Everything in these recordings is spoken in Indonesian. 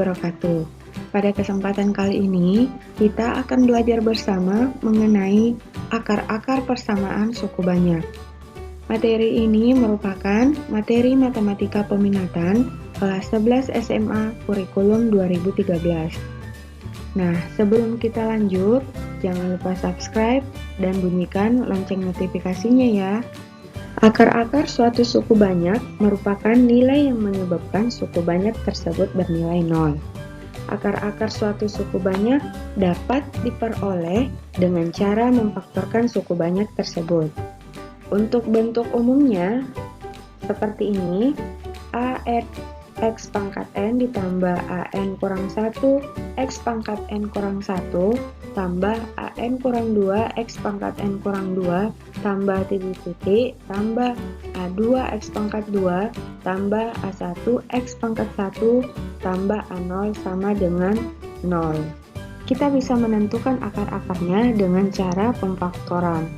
wabarakatuh. Pada kesempatan kali ini, kita akan belajar bersama mengenai akar-akar persamaan suku banyak. Materi ini merupakan materi matematika peminatan kelas 11 SMA kurikulum 2013. Nah, sebelum kita lanjut, jangan lupa subscribe dan bunyikan lonceng notifikasinya ya. Akar-akar suatu suku banyak merupakan nilai yang menyebabkan suku banyak tersebut bernilai 0. Akar-akar suatu suku banyak dapat diperoleh dengan cara memfaktorkan suku banyak tersebut. Untuk bentuk umumnya, seperti ini, AN X pangkat N ditambah AN kurang 1 X pangkat N kurang 1 tambah AN kurang 2 X pangkat N kurang 2 tambah titik-titik tambah A2 X pangkat 2 tambah A1 X pangkat 1 tambah A0 sama dengan 0. Kita bisa menentukan akar-akarnya dengan cara pemfaktoran.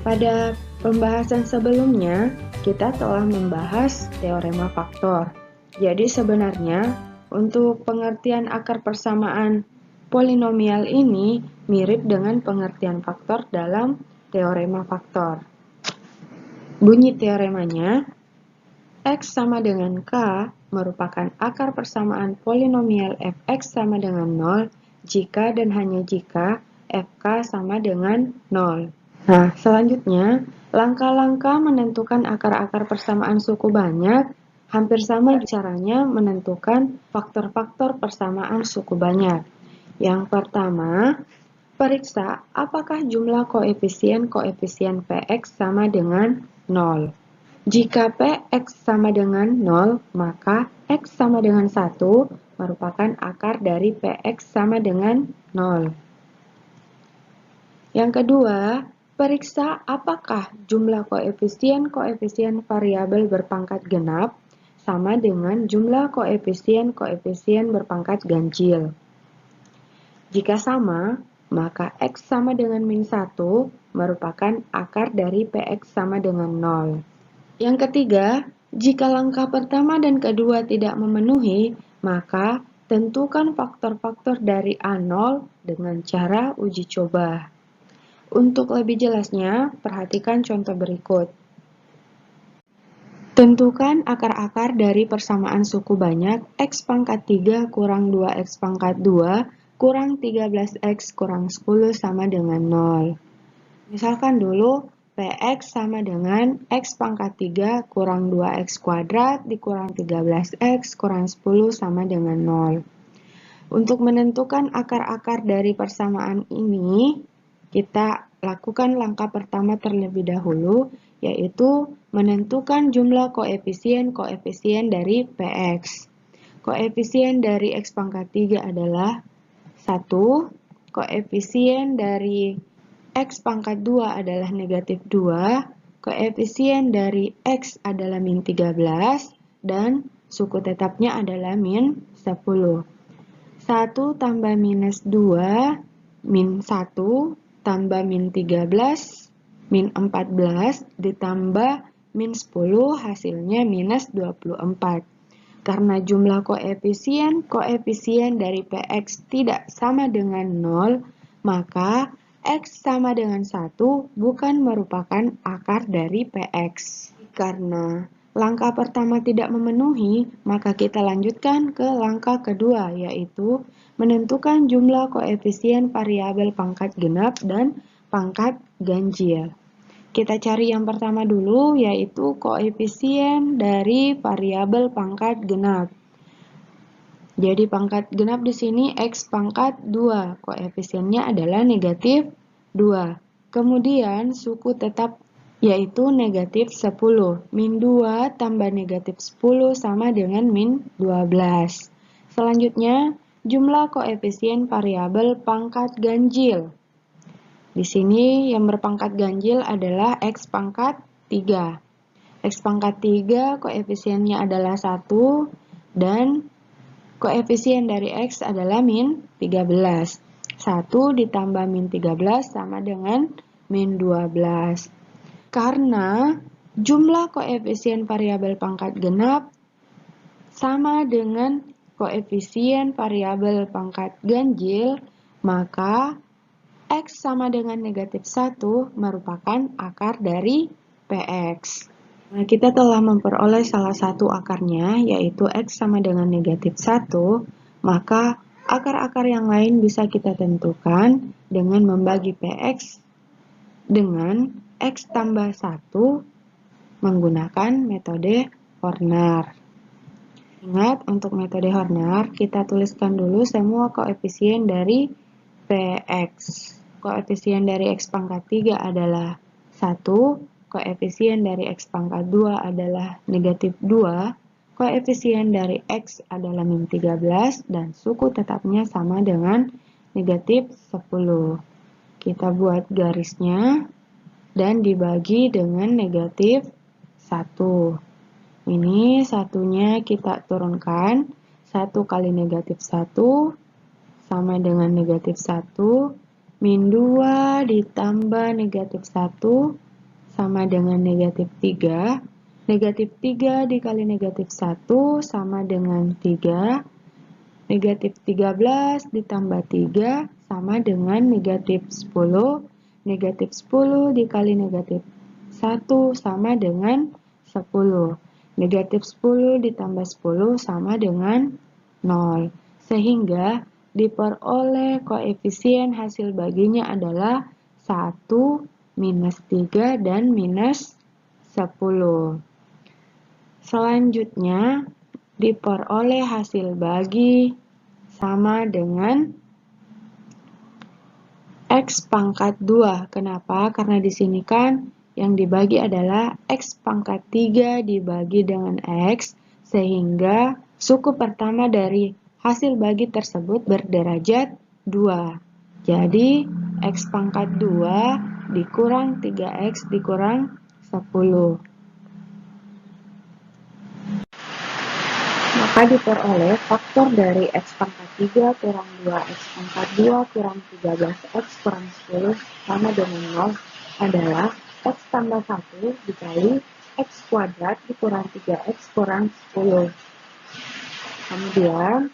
Pada pembahasan sebelumnya, kita telah membahas teorema faktor. Jadi sebenarnya untuk pengertian akar persamaan polinomial ini mirip dengan pengertian faktor dalam teorema faktor. Bunyi teoremanya, X sama dengan K merupakan akar persamaan polinomial Fx sama dengan 0 jika dan hanya jika Fk sama dengan 0. Nah, selanjutnya, langkah-langkah menentukan akar-akar persamaan suku banyak hampir sama caranya menentukan faktor-faktor persamaan suku banyak. Yang pertama, periksa apakah jumlah koefisien Px sama dengan 0. Jika Px sama dengan 0, maka X sama dengan 1 merupakan akar dari Px sama dengan 0. Yang kedua, periksa apakah jumlah koefisien variabel berpangkat genap sama dengan jumlah koefisien berpangkat ganjil. Jika sama, maka X sama dengan min 1 merupakan akar dari Px sama dengan 0. Yang ketiga, jika langkah pertama dan kedua tidak memenuhi, maka tentukan faktor-faktor dari A0 dengan cara uji coba. Untuk lebih jelasnya, perhatikan contoh berikut. Tentukan akar-akar dari persamaan suku banyak X pangkat 3 kurang 2X pangkat 2 kurang 13X kurang 10 sama dengan 0. Misalkan dulu, Px sama dengan X pangkat 3 kurang 2X kuadrat dikurang 13X kurang 10 sama dengan 0. Untuk menentukan akar-akar dari persamaan ini, kita lakukan langkah pertama terlebih dahulu, yaitu menentukan jumlah koefisien dari Px. Koefisien dari X pangkat 3 adalah 1, koefisien dari X pangkat 2 adalah negatif 2, koefisien dari X adalah min 13, dan suku tetapnya adalah min 10. 1 tambah minus 2, min 1, tambah min 13, min 14, ditambah min 10, hasilnya minus 24. Karena jumlah koefisien dari Px tidak sama dengan 0, maka X sama dengan 1 bukan merupakan akar dari Px. Karena langkah pertama tidak memenuhi, maka kita lanjutkan ke langkah kedua, yaitu menentukan jumlah koefisien variabel pangkat genap dan pangkat ganjil. Kita cari yang pertama dulu, yaitu koefisien dari variabel pangkat genap. Jadi pangkat genap di sini X pangkat 2, koefisiennya adalah negatif 2. Kemudian suku tetap yaitu negatif 10. Min 2 tambah negatif 10 sama dengan min 12. Selanjutnya, jumlah koefisien variabel pangkat ganjil. Di sini yang berpangkat ganjil adalah X pangkat 3. X pangkat 3 koefisiennya adalah 1 dan koefisien dari X adalah min 13. 1 ditambah min 13 sama dengan min 12. Karena jumlah koefisien variabel pangkat genap sama dengan koefisien variabel pangkat ganjil, maka X sama dengan negatif 1 merupakan akar dari Px. Nah, kita telah memperoleh salah satu akarnya, yaitu X sama dengan negatif 1, maka akar-akar yang lain bisa kita tentukan dengan membagi Px dengan X tambah 1 menggunakan metode Horner. Ingat, untuk metode Horner, kita tuliskan dulu semua koefisien dari Px. Koefisien dari X pangkat 3 adalah 1, koefisien dari X pangkat 2 adalah negatif 2, koefisien dari X adalah min 13, dan suku tetapnya sama dengan negatif 10. Kita buat garisnya, dan dibagi dengan negatif 1. Ini satunya kita turunkan. 1 kali negatif 1 sama dengan negatif 1. Min 2 ditambah negatif 1 sama dengan negatif 3. Negatif 3 dikali negatif 1 sama dengan 3. Negatif 13 ditambah 3 sama dengan negatif 10. Negatif 10 dikali negatif 1 sama dengan 10. Negatif 10 ditambah 10 sama dengan 0. Sehingga diperoleh koefisien hasil baginya adalah 1, minus 3, dan minus 10. Selanjutnya, diperoleh hasil bagi sama dengan X pangkat 2. Kenapa? Karena di sini kan yang dibagi adalah X pangkat 3 dibagi dengan X, sehingga suku pertama dari hasil bagi tersebut berderajat 2. Jadi, X pangkat 2 dikurang 3X dikurang 10. Maka diperoleh faktor dari X pangkat 3 kurang 2X pangkat 2 kurang 13X kurang 10 sama dengan 0 adalah X tambah 1 dikali X kuadrat dikurang 3X kurang 10. Kemudian,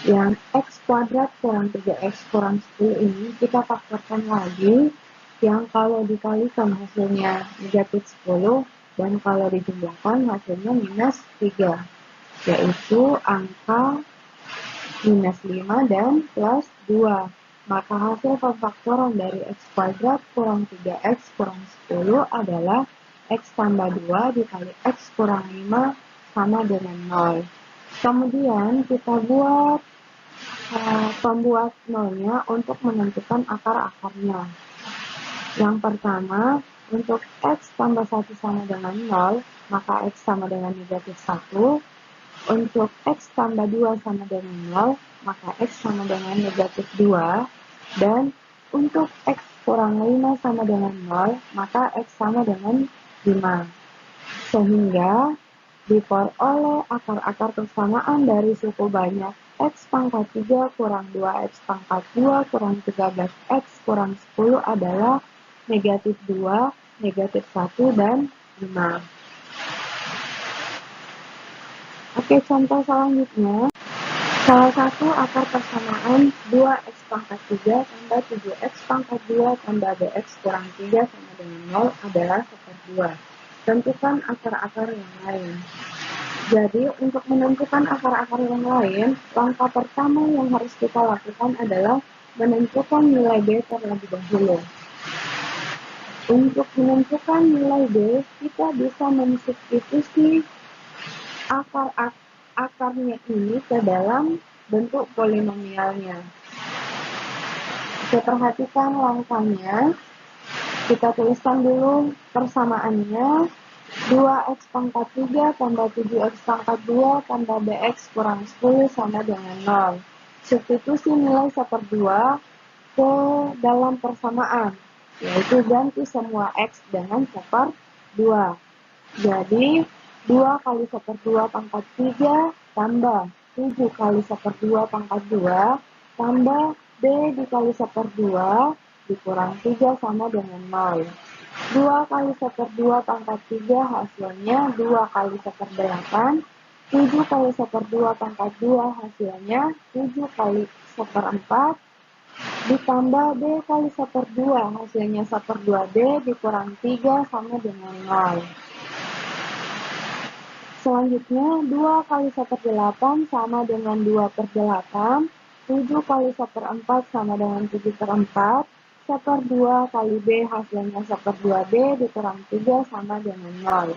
yang X kuadrat kurang 3X kurang 10 ini kita faktorkan lagi, yang kalau dikalikan hasilnya negatif 10, dan kalau dijumlahkan hasilnya minus 3, yaitu angka minus 5 dan plus 2. Maka hasil pemfaktoran dari X kuadrat kurang 3X kurang 10 adalah X tambah 2 dikali X kurang 5 sama dengan 0. Kemudian kita buat pembuat nolnya untuk menentukan akar-akarnya. Yang pertama, untuk X tambah 1 sama dengan 0, maka X sama dengan negatif 1. Untuk X tambah 2 sama dengan 0, maka X sama dengan negatif 2. Dan untuk X kurang 5 sama dengan 0, maka X sama dengan 5. Sehingga diperoleh akar-akar persamaan dari suku banyak X pangkat 3 kurang 2X pangkat 2 kurang 13X kurang 10 adalah negatif 2, negatif 1, dan 5. Oke, contoh selanjutnya. Salah satu akar persamaan 2X pangkat 3 tambah 7X pangkat 2 tambah BX kurang 3 sama dengan 0 adalah seperdua. Tentukan akar-akar yang lain. Jadi, untuk menentukan akar-akar yang lain, langkah pertama yang harus kita lakukan adalah menentukan nilai B terlebih dahulu. Untuk menentukan nilai B, kita bisa mensubstitusi akarnya ini ke dalam bentuk polinomialnya. Kita perhatikan langkahnya. Kita tuliskan dulu persamaannya. 2X pangkat 3 tambah 7X pangkat 2 tambah BX kurang 10 sama dengan 0. Substitusi nilai seperdua ke dalam persamaan, yaitu ganti semua X dengan seperdua. Jadi, 2 kali seperdua pangkat 3 tambah 7 kali seperdua pangkat 2 tambah B dikali seperdua dikurang 3 sama dengan 0. 2 kali seperdua pangkat 3 hasilnya 2 kali seperdelapan 7 kali 1/2 pangkat 2 hasilnya 7 kali 1/4 ditambah B kali 1/2 hasilnya 1/2 B dikurang 3 sama dengan 0. Selanjutnya 2 kali 1/8 sama dengan 2/8, 7 kali 1/4 sama dengan 7/4, 1/2 kali B hasilnya 1/2 B dikurang 3 sama dengan 0.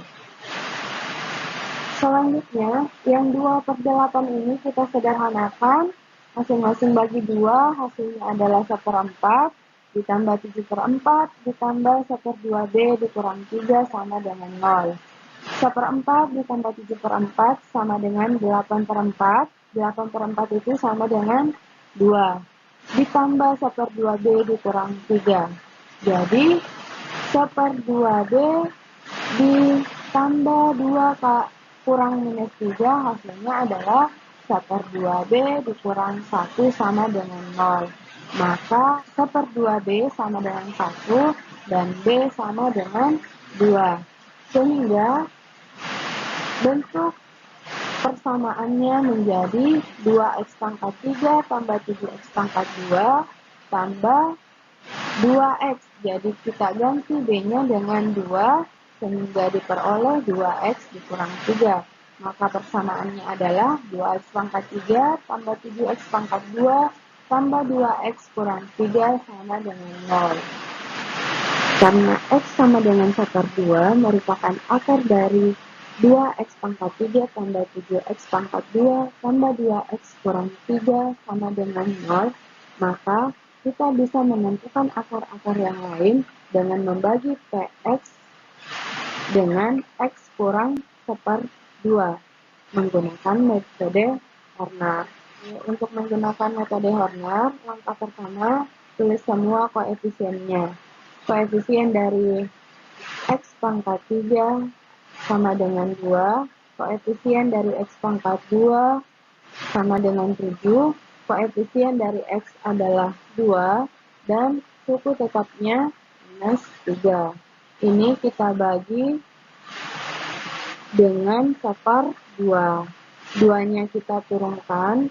Selanjutnya, yang 2/8 ini kita sederhanakan, masing-masing bagi 2, hasilnya adalah 1/4, ditambah 7/4, ditambah 1/2 B dikurang 3 sama dengan 0. 1/4 ditambah 7/4 sama dengan 8/4, 8/4 itu sama dengan 2, ditambah 1/2 B dikurang 3. Jadi, 1/2 B ditambah 2 kurang minus 3 hasilnya adalah 1/2 B dikurang 1 sama dengan 0. Maka 1/2 B sama dengan 1 dan B sama dengan 2. Sehingga bentuk persamaannya menjadi 2x pangkat 3 tambah 7x pangkat 2 tambah 2x. Jadi kita ganti B-nya dengan 2 sehingga diperoleh 2x dikurang 3. Maka persamaannya adalah 2x pangkat 3 tambah 7x pangkat 2 tambah 2x kurang 3 sama dengan 0. Karena x sama dengan 1/2 merupakan akar dari 2x pangkat 3 tambah 7x pangkat 2 tambah 2x kurang 3 sama dengan 0, maka kita bisa menentukan akar-akar yang lain dengan membagi px dengan x kurang 1/2 menggunakan metode Horner. Untuk menggunakan metode Horner, langkah pertama, tulis semua koefisiennya. Koefisien dari x pangkat 3 sama dengan 2, koefisien dari x pangkat 2 sama dengan 7, koefisien dari x adalah 2, dan suku tetapnya minus 3. Ini kita bagi dengan 1/2. 2-nya kita turunkan.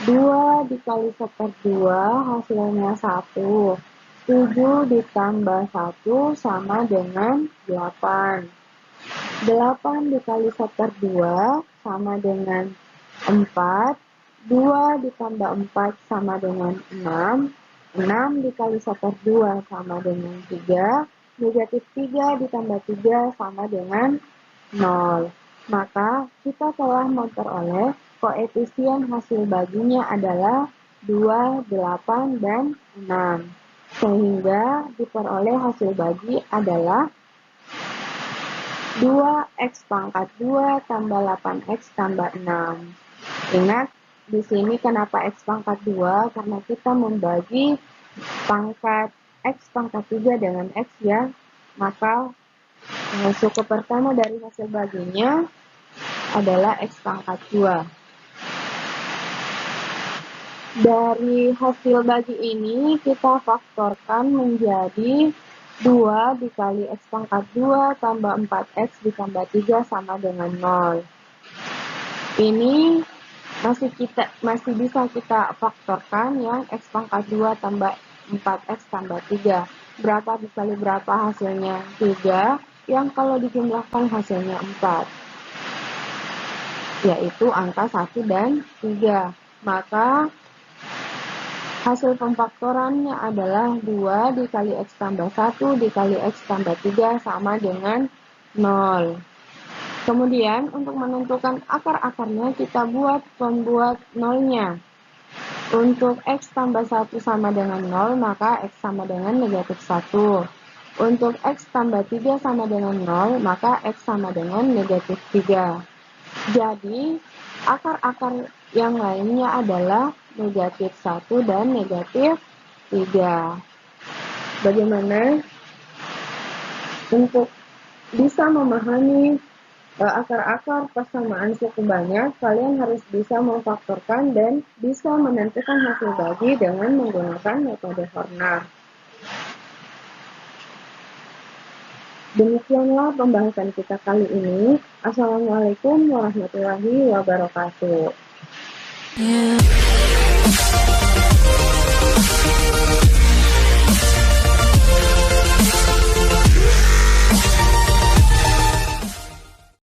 2 dikali 1/2 hasilnya 1. 7 ditambah 1 sama dengan 8. 8 dikali 1/2 sama dengan 4. 2 ditambah 4 sama dengan 6. 6 dikali 1/2 sama dengan 3. Negatif 3 ditambah 3 sama dengan 0. Maka kita telah memperoleh koefisien hasil baginya adalah 2, 8, dan 6. Sehingga diperoleh hasil bagi adalah 2x pangkat 2 tambah 8x tambah 6. Ingat, di sini kenapa x pangkat 2? Karena kita membagi pangkat x pangkat 3 dengan x ya. Maka suku pertama dari hasil baginya adalah x pangkat 2. Dari hasil bagi ini kita faktorkan menjadi 2 dikali x pangkat 2 tambah 4x ditambah 3 sama dengan 0. Ini masih bisa kita faktorkan ya, x pangkat 2 tambah 4x tambah 3. Berapa dikali berapa hasilnya? 3, yang kalau dijumlahkan hasilnya 4. Yaitu angka 1 dan 3. Maka hasil pemfaktorannya adalah 2 dikali x tambah 1 dikali x tambah 3 sama dengan 0. Kemudian untuk menentukan akar-akarnya kita buat pembuat nolnya. Untuk x tambah 1 sama dengan 0 maka x sama dengan negatif 1. Untuk x tambah 3 sama dengan 0 maka x sama dengan negatif 3. Jadi akar-akar yang lainnya adalah negatif 1 dan negatif 3. Bagaimana untuk bisa memahami akar-akar persamaan suku banyak, kalian harus bisa memfaktorkan dan bisa menentukan hasil bagi dengan menggunakan metode Horner. Demikianlah pembahasan kita kali ini. Assalamualaikum warahmatullahi wabarakatuh.